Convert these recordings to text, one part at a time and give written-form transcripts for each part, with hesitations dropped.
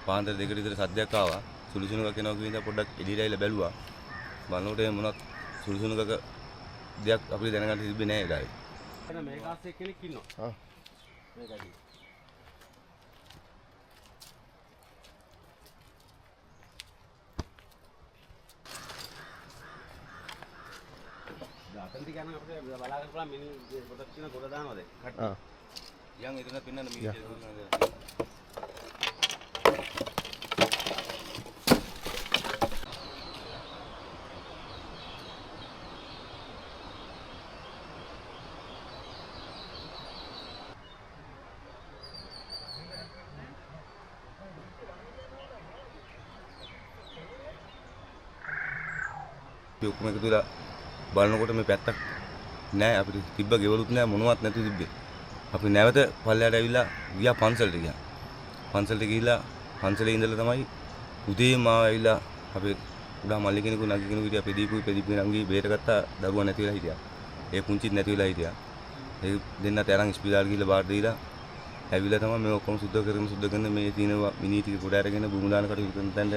පාන්දර 2ට විතර සද්දයක් ආවා. සුළුසුණුකක් එනවා කියන දා පොඩ්ඩක් එළියට ඇවිල්ලා බැලුවා. බලනකොට මොනවත් සුළුසුණුකක දෙයක් අපිට දැනගන්න තිබ්බේ නැහැ ඒ වෙලාවේ. එන මේක ආස්සේ කෙනෙක් ඉන්නවා. මේකයි. අතන්ති ගන්න අපිට බලාගෙන බලන්න මිනි පොතක් කියන ගොඩ දානවාද? යන් එතන පින්නන්න මීටර් ඔක්කොම එකතු වෙලා බලනකොට මේ පැත්තක් නෑ අපිට තිබ්බ ගෙවලුත් නෑ මොනවත් නැතු තිබ්බේ. අපි නැවත පල්ලයට ඇවිල්ලා ගියා පන්සලට ගියා. පන්සලට ගිහිල්ලා පන්සලේ ඉඳලා තමයි උදේම ආව ඇවිල්ලා අපේ උඩා මල්ලි කෙනෙකු නගි කෙනෙකු හිටියා පෙදීපු නංගි බේර ගත්තා දරුවා නැති වෙලා හිටියා. ඒ පුංචිත් නැති වෙලා හිටියා. ඒ දෙන්නත් අරන් ඉස්පිරිතාලෙ ගිහිල්ලා බාර දීලා ඇවිල්ලා තමයි මේ ඔක්කොම සුද්ධ කරන මේ තියෙන මිනි ටික ගොඩ අරගෙන බුමු දාන කටයුතු කරන තැනට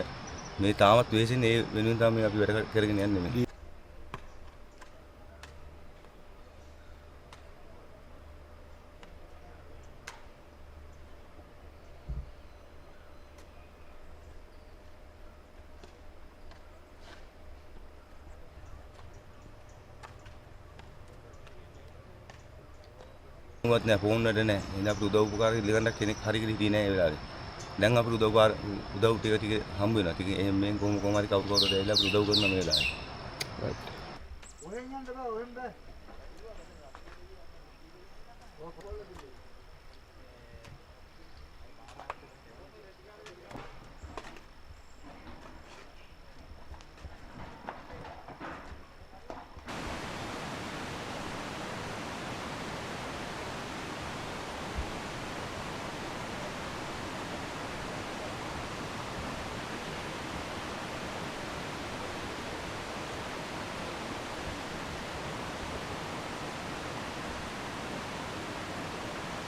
මේ තාමත් වෙහෙසෙන්නේ ඒ වෙනුවෙන් තමයි අපි වැඩ කරගෙන යන්නේ මේ. මොකවත් නෑ ෆෝන් වල නෑ. එහෙනම් අපිට උදව් උපකාර ඉල්ලගන්න කෙනෙක් හරියට හිටියේ නෑ ඒ වෙලාවේ. දැන් අපිට උදව් ටික හම්බ වෙනවා. ටික එහෙම මෙන් කොහොම හරි කවුරු කවුරුද ඇවිල්ලා අපිට උදව් කරනවා මේ වෙලාවේ. ඔහෙන් යන්න බෑ ඔහෙන් බෑ.